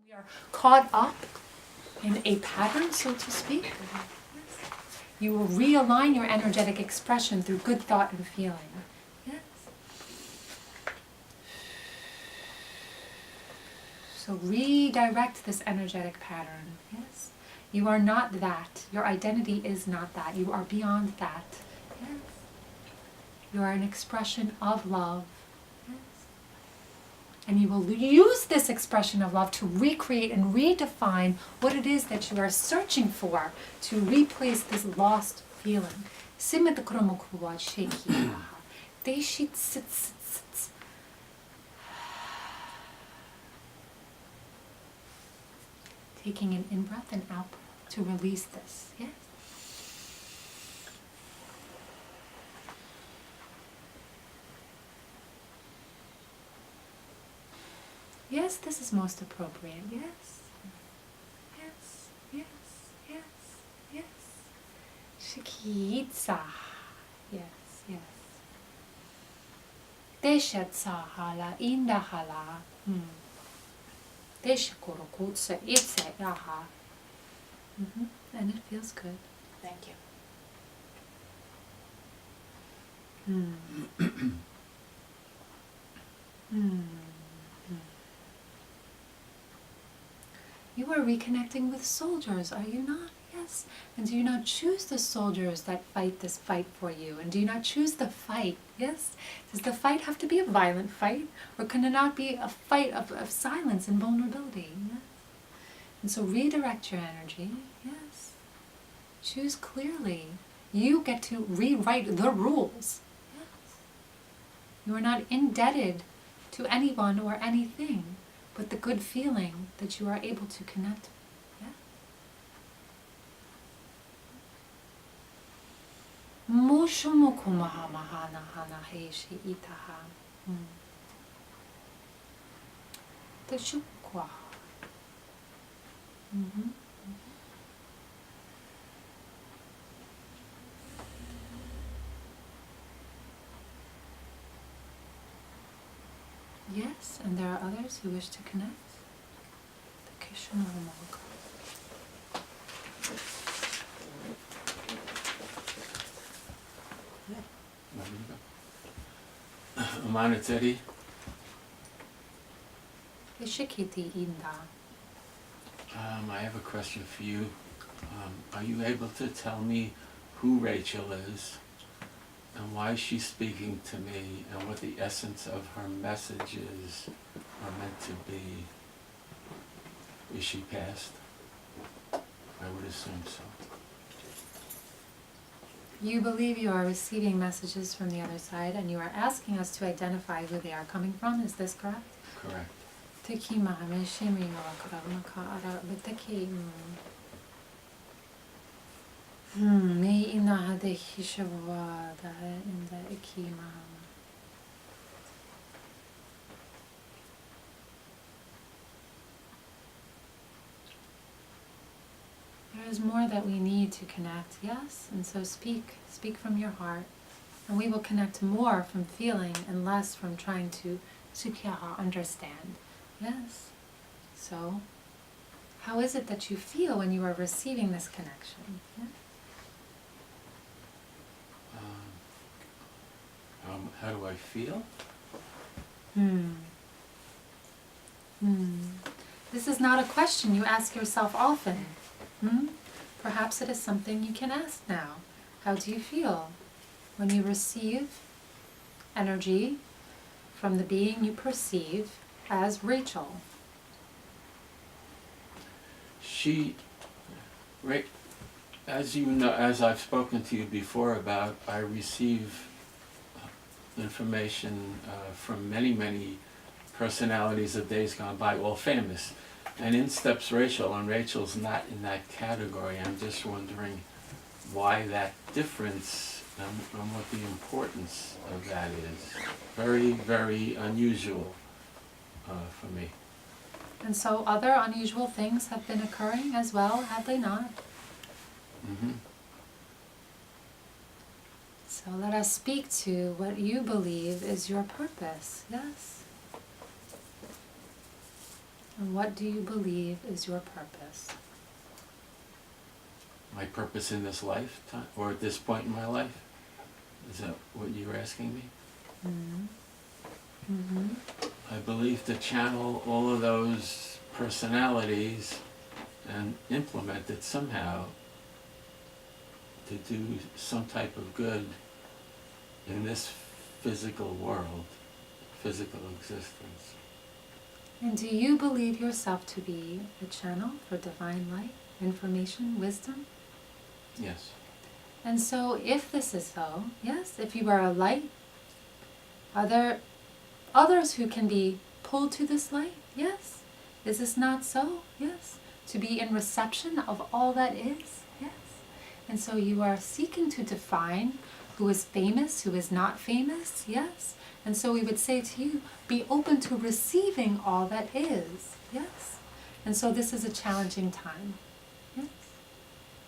We are caught up in a pattern, so to speak. You will realign your energetic expression through good thought and feeling. Yes. So redirect this energetic pattern. Yes. You are not that. Your identity is not that. You are beyond that. Yes. You are an expression of love. Yes. And you will use this expression of love to recreate and redefine what it is that you are searching for to replace this lost feeling. Taking an in-breath and out to release this. Yes. Yes, this is most appropriate. Yes. Yes. Yes. Yes. Yes. Shikitsa. Yes. Yes. Deshatsa hala inda hala. Deshakurukutsa itse yaha. And it feels good. Thank you. You are reconnecting with soldiers, are you not? Yes. And do you not choose the soldiers that fight this fight for you? And do you not choose the fight? Yes. Does the fight have to be a violent fight? Or can it not be a fight of silence and vulnerability? Yes. And so redirect your energy. Yes. Choose clearly. You get to rewrite the rules. Yes. You are not indebted to anyone or anything, but the good feeling that you are able to connect. Yeah? Yes, and there are others who wish to connect. Amana Teddy. I have a question for you. Are you able to tell me who Rachel is and why she's speaking to me and what the essence of her messages are meant to be? Is she past? I would assume so. You believe you are receiving messages from the other side and you are asking us to identify who they are coming from, is this correct? Correct. There is more that we need to connect, yes? And so speak from your heart. And we will connect more from feeling and less from trying to understand. Yes? So, how is it that you feel when you are receiving this connection? Yeah? How do I feel? This is not a question you ask yourself often. Perhaps it is something you can ask now. How do you feel when you receive energy from the being you perceive as Rachel? As you know, as I've spoken to you before about, I receive information from many personalities of days gone by, all famous. And in steps Rachel, and Rachel's not in that category. I'm just wondering why that difference and what the importance of that is. Very unusual for me. And so other unusual things have been occurring as well, have they not? So let us speak to what you believe is your purpose, yes? And what do you believe is your purpose? My purpose in this lifetime, or at this point in my life? Is that what you're asking me? Mm-hmm. Mm-hmm. I believe to channel all of those personalities and implement it somehow to do some type of good in this physical world, physical existence. And do you believe yourself to be a channel for divine light, information, wisdom? Yes. And so if this is so, yes, if you are a light, are there others who can be pulled to this light? Yes. Is this not so? Yes. To be in reception of all that is? Yes. And so you are seeking to define who is famous, who is not famous? Yes. And so we would say to you, be open to receiving all that is. Yes. And so this is a challenging time. Yes.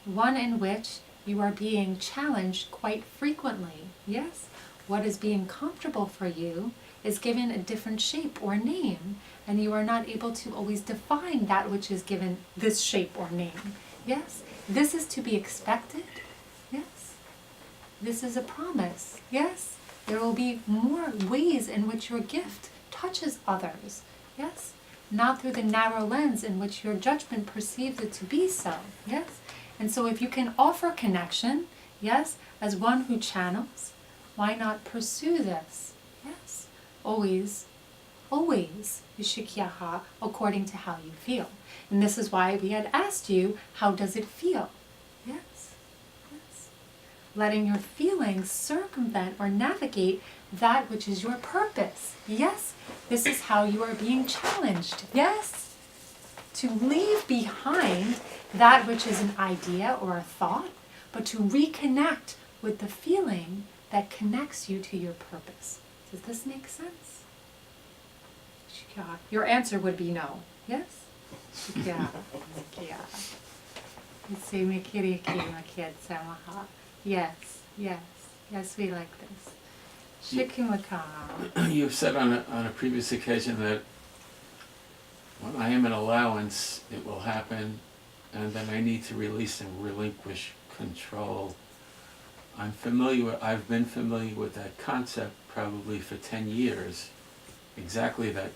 One in which you are being challenged quite frequently. Yes. What is being comfortable for you is given a different shape or name, and you are not able to always define that which is given this shape or name. Yes. This is to be expected. Yes. This is a promise. Yes. There will be more ways in which your gift touches others. Yes. Not through the narrow lens in which your judgment perceives it to be so. Yes. And so if you can offer connection, yes, as one who channels, why not pursue this? Yes. Always, always, Yishikyaha, according to how you feel. And this is why we had asked you, how does it feel? Yes. Yes. Letting your feelings circumvent or navigate that which is your purpose. Yes. This is how you are being challenged. Yes. To leave behind that which is an idea or a thought, but to reconnect with the feeling that connects you to your purpose. Does this make sense? Your answer would be no. Yes? Yes, yes, yes, we like this. You've said on a previous occasion that when I am an allowance, it will happen, and then I need to release and relinquish control. I've been familiar with that concept probably for 10 years. Exactly that.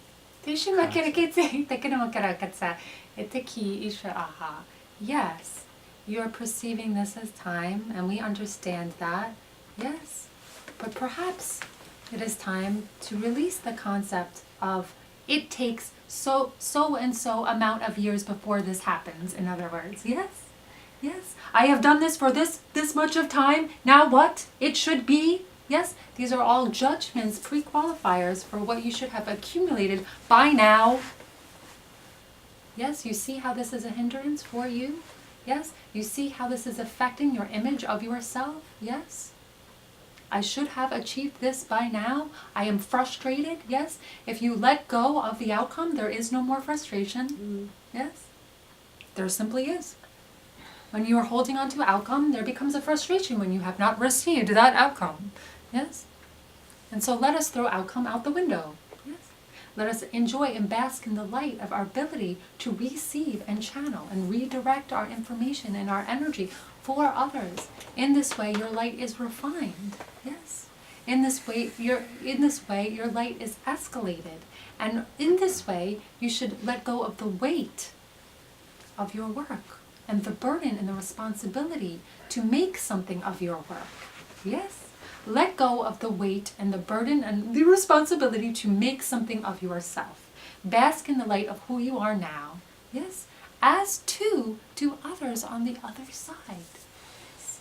Yes, you are perceiving this as time, and we understand that. Yes, but perhaps it is time to release the concept of it takes so and so amount of years before this happens, in other words. Yes? Yes. I have done this for this much of time. Now what? It should be. Yes? These are all judgments, pre-qualifiers for what you should have accumulated by now. Yes? You see how this is a hindrance for you? Yes? You see how this is affecting your image of yourself? Yes? I should have achieved this by now. I am frustrated. Yes? If you let go of the outcome, there is no more frustration. Yes? There simply is. When you are holding on to outcome, there becomes a frustration when you have not received that outcome. Yes? And so let us throw outcome out the window. Yes? Let us enjoy and bask in the light of our ability to receive and channel and redirect our information and our energy for others. In this way, your light is refined. Yes? In this way, your light is escalated. And in this way, you should let go of the weight of your work and the burden and the responsibility to make something of your work. Yes? Let go of the weight and the burden and the responsibility to make something of yourself. Bask in the light of who you are now. Yes? As to others on the other side. Yes?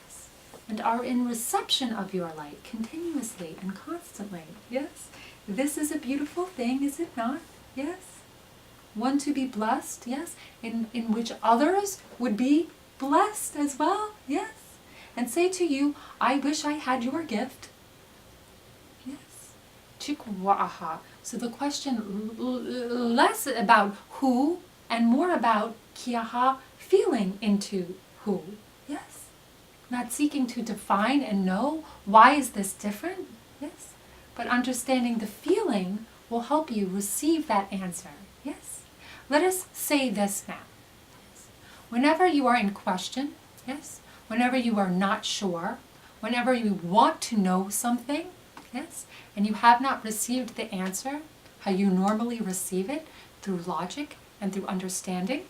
Yes? And are in reception of your light continuously and constantly. Yes? This is a beautiful thing, is it not? Yes? One to be blessed, yes, in which others would be blessed as well, yes. And say to you, I wish I had your gift. Yes. Chikwa'aha. So the question less about who and more about kiaha, feeling into who. Yes. Not seeking to define and know why is this different. Yes. But understanding the feeling will help you receive that answer. Yes. Let us say this now. Whenever you are in question, yes, whenever you are not sure, whenever you want to know something, yes, and you have not received the answer, how you normally receive it, through logic and through understanding,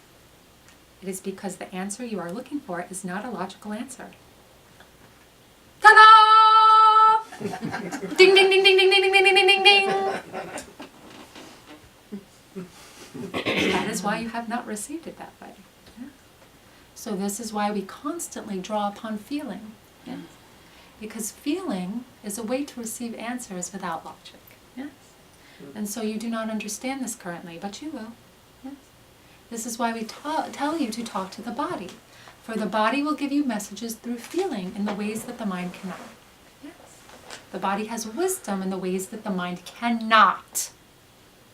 it is because the answer you are looking for is not a logical answer. Ta-da! Ding, ding, ding, ding, ding, ding, ding, ding, ding, ding, ding. That is why you have not received it that way. Yeah? So this is why we constantly draw upon feeling. Yes? Because feeling is a way to receive answers without logic. Yes? And so you do not understand this currently, but you will. Yes? This is why we tell you to talk to the body. For the body will give you messages through feeling in the ways that the mind cannot. Yes? The body has wisdom in the ways that the mind cannot.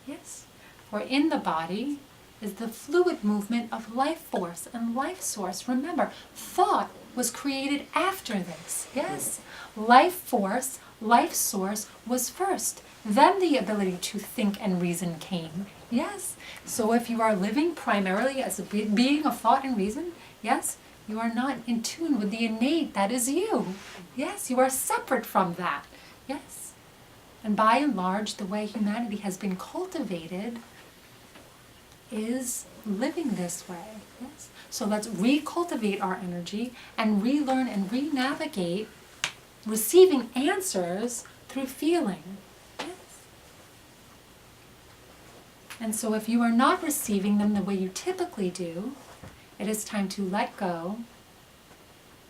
Yes? For in the body is the fluid movement of life force and life source. Remember, thought was created after this. Yes? Life force, life source was first. Then the ability to think and reason came. Yes? So if you are living primarily as a being of thought and reason, yes, you are not in tune with the innate that is you. Yes, you are separate from that. Yes? And by and large, the way humanity has been cultivated is living this way. Yes? So let's recultivate our energy and relearn and re-navigate receiving answers through feeling. Yes? And so if you are not receiving them the way you typically do, it is time to let go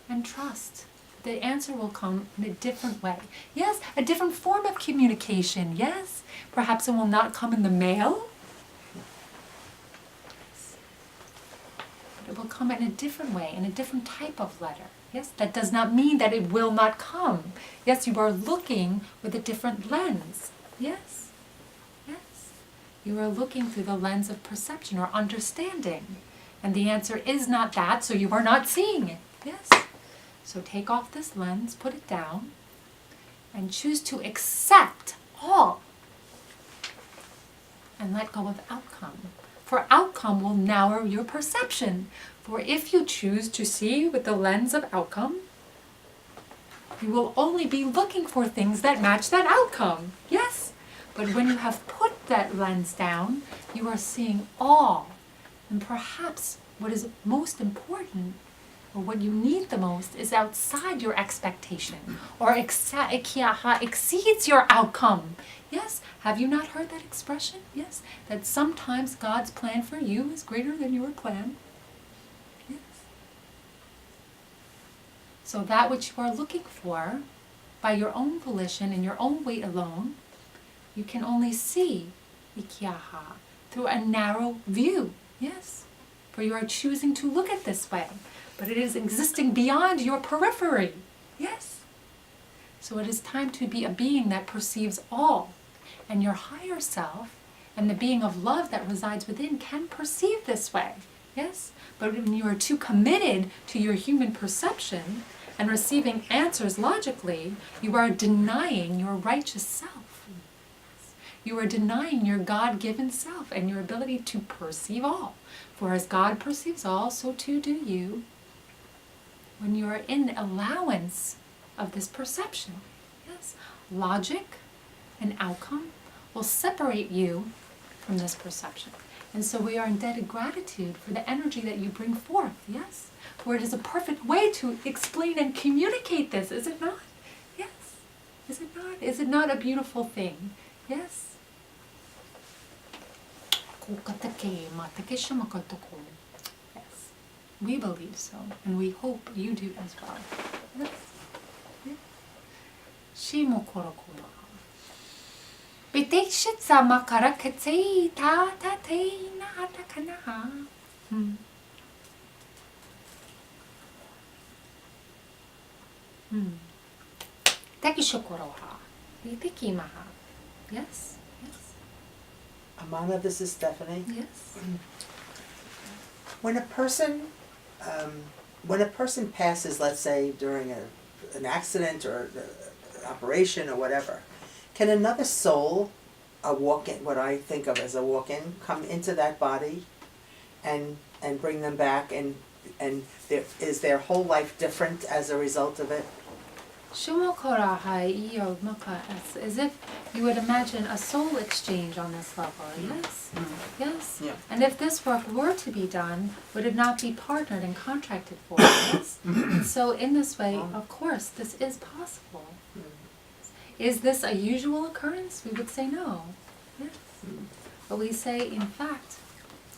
and trust. The answer will come in a different way. Yes, a different form of communication. Yes, perhaps it will not come in the mail. It will come in a different way, in a different type of letter. Yes, that does not mean that it will not come. Yes, you are looking with a different lens. Yes, yes. You are looking through the lens of perception or understanding. And the answer is not that, so you are not seeing it. Yes? So take off this lens, put it down, and choose to accept all. And let go of outcome. For outcome will narrow your perception. For if you choose to see with the lens of outcome, you will only be looking for things that match that outcome. Yes? But when you have put that lens down, you are seeing all. And perhaps what is most important, or what you need the most, is outside your expectation, or exceeds your outcome. Yes? Have you not heard that expression? Yes? That sometimes God's plan for you is greater than your plan. Yes? So that which you are looking for, by your own volition and your own weight alone, you can only see ikiaha through a narrow view. Yes? For you are choosing to look at this way. But it is existing beyond your periphery. Yes? So it is time to be a being that perceives all. And your higher self and the being of love that resides within can perceive this way. Yes? But when you are too committed to your human perception and receiving answers logically, you are denying your righteous self. You are denying your God-given self and your ability to perceive all. For as God perceives all, so too do you when you are in allowance of this perception. Yes? Logic and outcome will separate you from this perception. And so we are indebted gratitude for the energy that you bring forth. Yes? For it is a perfect way to explain and communicate this, is it not? Yes. Is it not? Is it not a beautiful thing? Yes? Yes, we believe so, and we hope you do as well. Yes. Shimokorokuma. Biteshit samakarakatei ta ta te na ta kana. Tekishokoroha. Bitikimaha. Yes. Amana, this is Stephanie. Yes. When a person passes, let's say during an accident or an operation or whatever, can another soul a walk-in, what I think of as a walk-in, come into that body and bring them back, and is their whole life different as a result of it? As if you would imagine a soul exchange on this level, yes? Yes? Yeah. And if this work were to be done, would it not be partnered and contracted for, yes? And so in this way, of course, this is possible. Is this a usual occurrence? We would say no. Yes. But we say, in fact,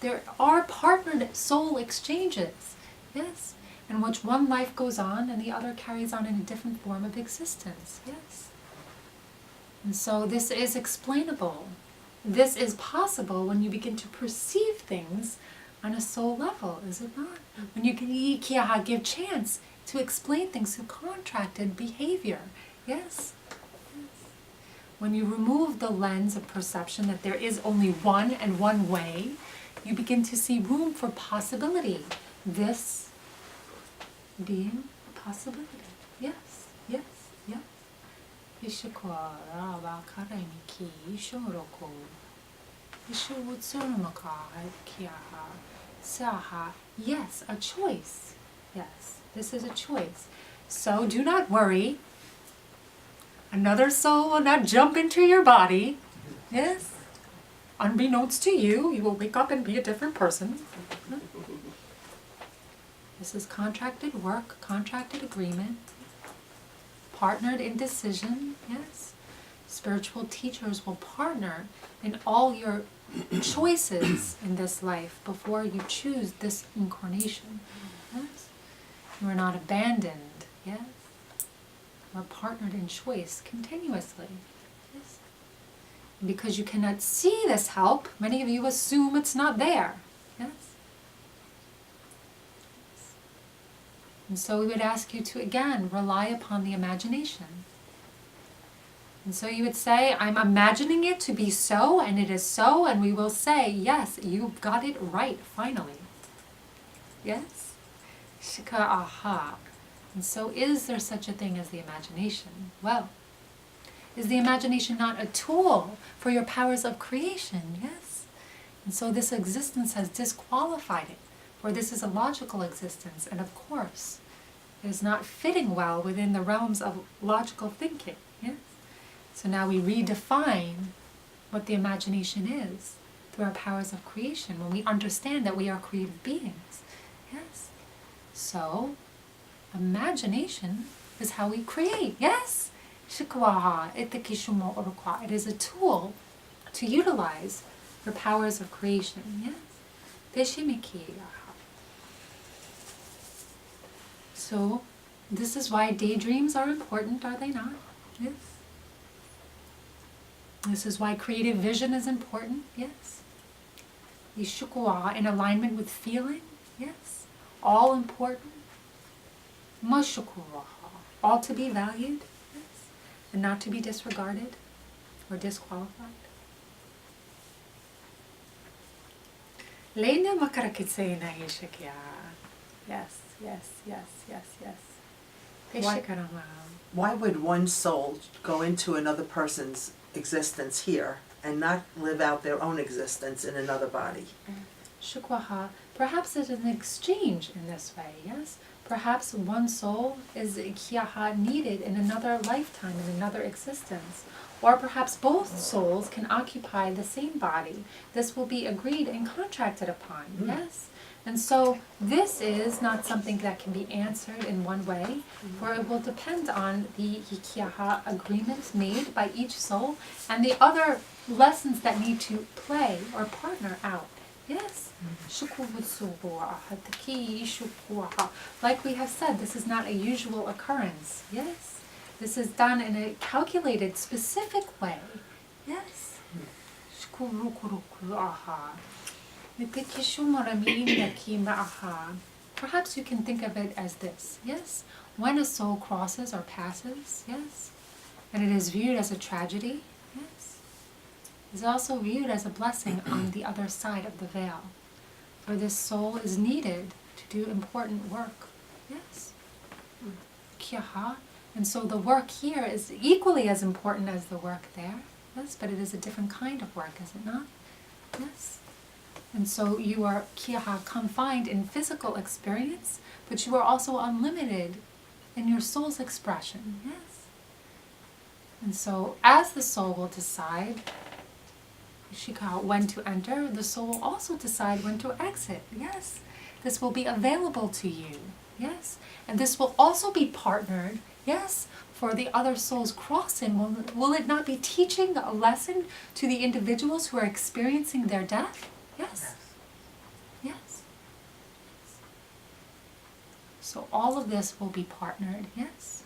there are partnered soul exchanges, yes? In which one life goes on and the other carries on in a different form of existence, yes? And so this is explainable. This is possible when you begin to perceive things on a soul level, is it not? When you can give chance to explain things through contracted behavior, yes? When you remove the lens of perception that there is only one and one way, you begin to see room for possibility. This being a possibility. Yes, yes, yes. Yes, a choice. Yes, this is a choice. So do not worry. Another soul will not jump into your body. Yes. Unbeknownst to you, you will wake up and be a different person. This is contracted work, contracted agreement, partnered in decision, yes. Spiritual teachers will partner in all your choices in this life before you choose this incarnation. Yes. You are not abandoned, yes. You are partnered in choice continuously. Yes. And because you cannot see this help, many of you assume it's not there. Yes. And so we would ask you to, again, rely upon the imagination. And so you would say, I'm imagining it to be so, and it is so, and we will say, yes, you got it right, finally. Yes? Shika aha. And so is there such a thing as the imagination? Well, is the imagination not a tool for your powers of creation? Yes? And so this existence has disqualified it. For this is a logical existence, and of course, it is not fitting well within the realms of logical thinking. Yes? So now we redefine what the imagination is through our powers of creation, when we understand that we are creative beings. Yes? So, imagination is how we create. Yes? It is a tool to utilize your powers of creation. Yes? So, this is why daydreams are important, are they not? Yes. This is why creative vision is important, yes. Yishukwa in alignment with feeling, yes. All important. Mashukwa, all to be valued, yes. And not to be disregarded or disqualified. Leina makarakitse na yishakya. Yes, yes, yes, yes, yes. Why would one soul go into another person's existence here and not live out their own existence in another body? Shukwaha, perhaps it is an exchange in this way, yes? Perhaps one soul is kiaha needed in another lifetime, in another existence. Or perhaps both souls can occupy the same body. This will be agreed and contracted upon, yes? And so this is not something that can be answered in one way, for it will depend on the hikiaha agreements made by each soul and the other lessons that need to play or partner out. Yes? Like we have said, this is not a usual occurrence. Yes? This is done in a calculated, specific way. Yes? Perhaps you can think of it as this, yes? When a soul crosses or passes, yes? And it is viewed as a tragedy, yes? It is also viewed as a blessing on the other side of the veil. For this soul is needed to do important work, yes? Kiaha. And so the work here is equally as important as the work there, yes, but it is a different kind of work, is it not? Yes. And so you are kiaha confined in physical experience, but you are also unlimited in your soul's expression, yes? And so as the soul will decide shika, when to enter, the soul will also decide when to exit, yes? This will be available to you, yes? And this will also be partnered, yes, for the other souls crossing. Will it not be teaching a lesson to the individuals who are experiencing their death? Yes? Yes. So all of this will be partnered, yes?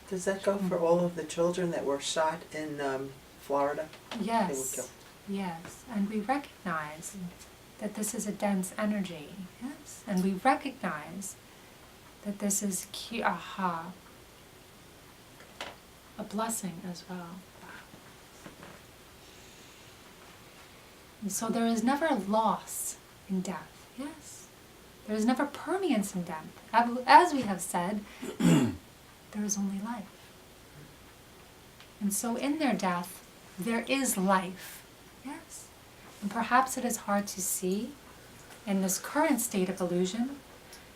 Does that go for all of the children that were shot in Florida? They were Yes. killed. Yes. And we recognize that this is a dense energy, yes? And we recognize that this is ki'aha, a blessing as well. And so there is never loss in death, yes? There is never permanence in death. As we have said, there is only life. And so in their death, there is life, yes? And perhaps it is hard to see in this current state of illusion,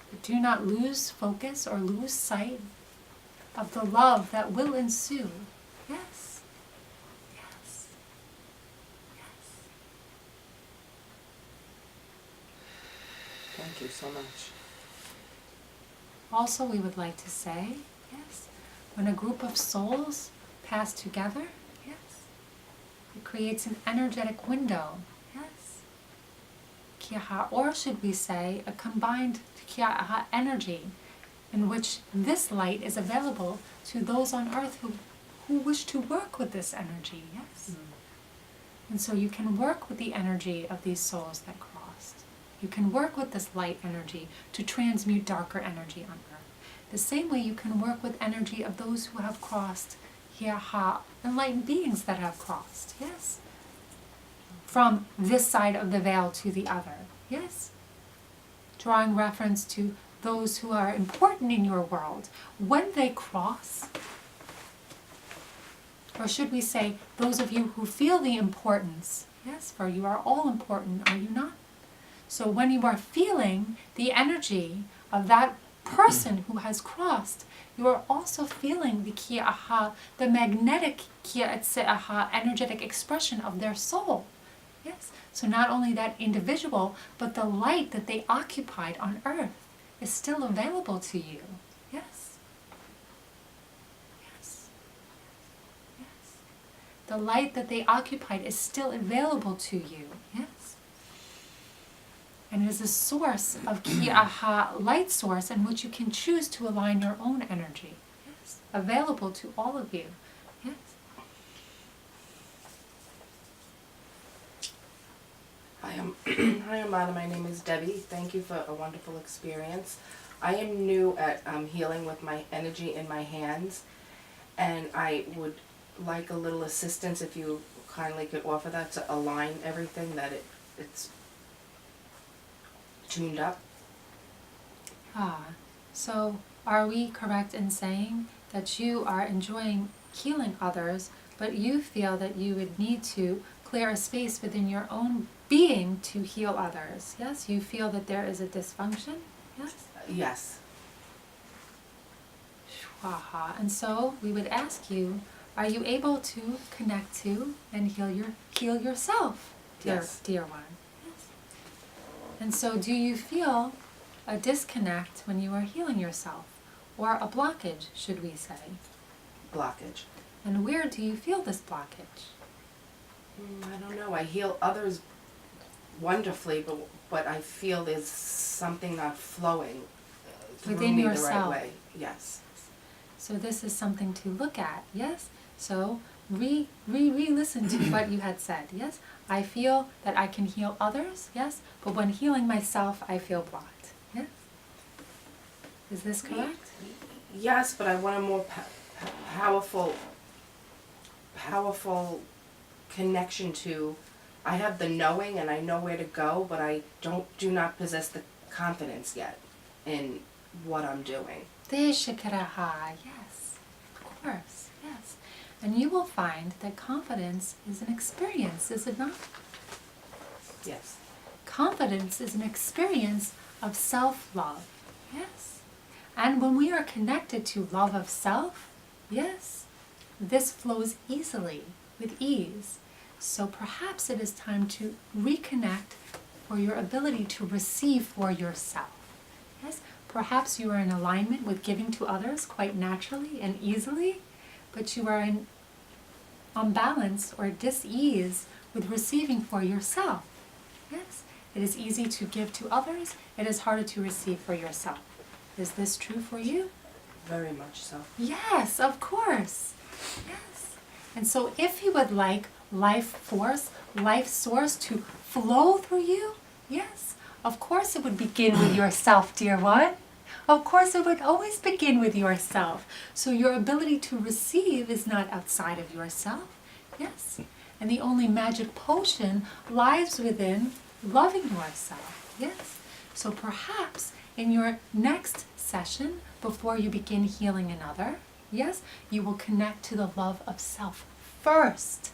but do not lose focus or lose sight of the love that will ensue, yes? Yes. Yes. Thank you so much. Also, we would like to say, yes, when a group of souls pass together, yes, it creates an energetic window, yes, kiaha, or should we say, a combined kiaha energy in which this light is available to those on earth who wish to work with this energy, yes? And so you can work with the energy of these souls that crossed. You can work with this light energy to transmute darker energy on earth. The same way you can work with energy of those who have crossed, hiaha, enlightened beings that have crossed, yes? From this side of the veil to the other, yes? Drawing reference to those who are important in your world. When they cross, or should we say, those of you who feel the importance, yes, for you are all important, are you not? So when you are feeling the energy of that person who has crossed, you are also feeling the ki'aha, the magnetic ki'atse'aha, energetic expression of their soul. Yes? So not only that individual, but the light that they occupied on earth is still available to you. Yes? Yes. Yes. The light that they occupied is still available to you. Yes? And it is a source of ki'aha, light source, in which you can choose to align your own energy. Yes? Available to all of you. Yes? Hi, Amana. My name is Debbie. Thank you for a wonderful experience. I am new at healing with my energy in my hands, and I would like a little assistance if you kindly could offer that to align everything, that it's tuned up. So are we correct in saying that you are enjoying healing others, but you feel that you would need to clear a space within your own being to heal others? Yes? You feel that there is a dysfunction? Yes? Yes. Shwaha. And so we would ask you, are you able to connect to and heal yourself, Yes. dear one? Yes. And so do you feel a disconnect when you are healing yourself? Or a blockage, should we say? Blockage. And where do you feel this blockage? I don't know. I heal others wonderfully, but what I feel is something not flowing through Within me yourself. the right way. Yes. So this is something to look at, yes? So re-listen to what you had said, yes? I feel that I can heal others, yes? But when healing myself, I feel blocked, yes? Is this correct? Yes, but I want a more powerful connection to. I have the knowing and I know where to go, but I do not possess the confidence yet in what I'm doing. Deshikaraha, yes. Of course, yes. And you will find that confidence is an experience, is it not? Yes. Confidence is an experience of self-love, yes. And when we are connected to love of self, yes, this flows easily, with ease. So perhaps it is time to reconnect for your ability to receive for yourself. Yes, perhaps you are in alignment with giving to others quite naturally and easily, but you are in unbalance or dis-ease with receiving for yourself. Yes, it is easy to give to others, it is harder to receive for yourself. Is this true for you? Very much so. Yes, of course. Yes. And so if you would like life force, life source to flow through you, yes, of course it would begin with yourself, dear one. Of course it would always begin with yourself. So your ability to receive is not outside of yourself. Yes. And the only magic potion lies within loving yourself. Yes. So perhaps in your next session, before you begin healing another, yes, you will connect to the love of self first.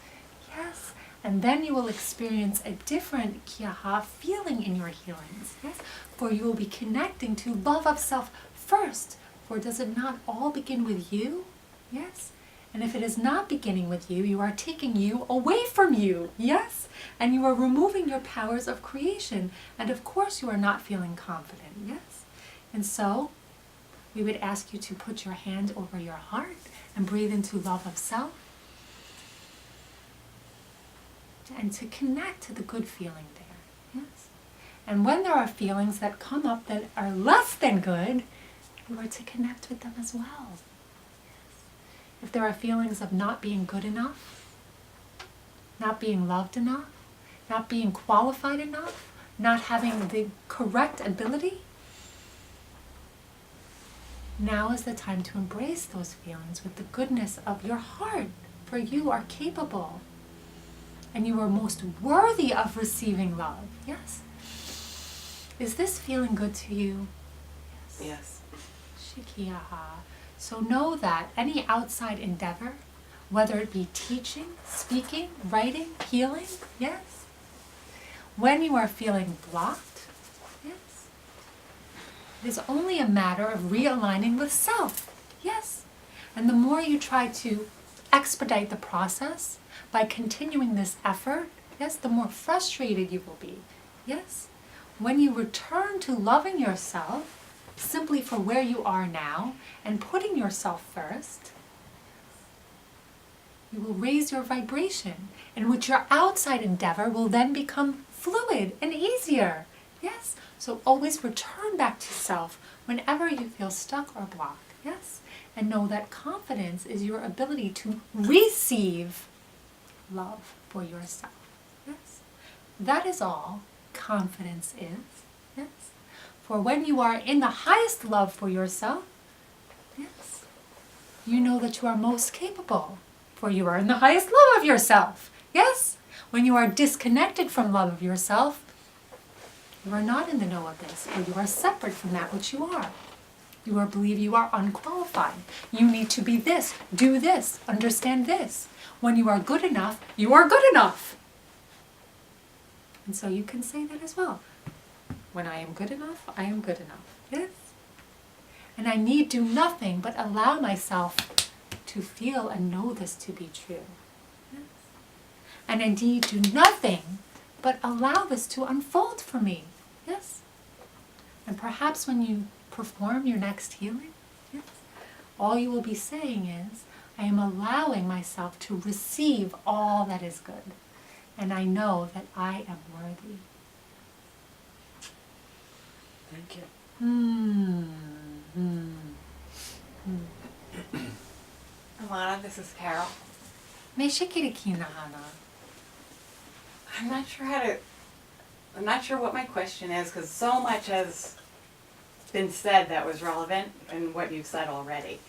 Yes. And then you will experience a different kiaha feeling in your healings. Yes. For you will be connecting to love of self first. For does it not all begin with you? Yes. And if it is not beginning with you, you are taking you away from you. Yes. And you are removing your powers of creation. And of course you are not feeling confident. Yes. And so we would ask you to put your hand over your heart and breathe into love of self. And to connect to the good feeling there. Yes. And when there are feelings that come up that are less than good, you are to connect with them as well. Yes. If there are feelings of not being good enough, not being loved enough, not being qualified enough, not having the correct ability, now is the time to embrace those feelings with the goodness of your heart, for you are capable. And you are most worthy of receiving love. Yes? Is this feeling good to you? Yes. Shikiaha. So know that any outside endeavor, whether it be teaching, speaking, writing, healing, yes? When you are feeling blocked, yes? It is only a matter of realigning with self. Yes? And the more you try to expedite the process, by continuing this effort, yes, the more frustrated you will be. Yes? When you return to loving yourself simply for where you are now and putting yourself first, you will raise your vibration, in which your outside endeavor will then become fluid and easier. Yes? So always return back to self whenever you feel stuck or blocked. Yes? And know that confidence is your ability to receive love for yourself. Yes. That is all confidence is. Yes. For when you are in the highest love for yourself, yes, you know that you are most capable. For you are in the highest love of yourself. Yes. When you are disconnected from love of yourself, you are not in the know of this, for you are separate from that which you are. You are believe you are unqualified. You need to be this, do this, understand this. When you are good enough, you are good enough. And so you can say that as well. When I am good enough, I am good enough. Yes? And I need do nothing but allow myself to feel and know this to be true. Yes? And I need do nothing but allow this to unfold for me. Yes? And perhaps when you perform your next healing, yes, all you will be saying is, I am allowing myself to receive all that is good. And I know that I am worthy. Thank you. Amana, this is Carol. Me shikiriki nahana. I'm not sure what my question is because so much has been said that was relevant in what you've said already.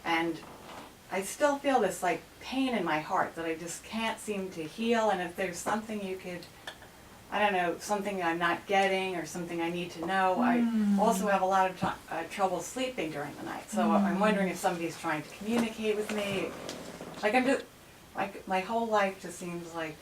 And I still feel this like pain in my heart that I just can't seem to heal, and if there's something you could I don't know, something I'm not getting or something I need to know. I also have a lot of trouble sleeping during the night. So I'm wondering if somebody's trying to communicate with me. Like I'm just, like my whole life just seems like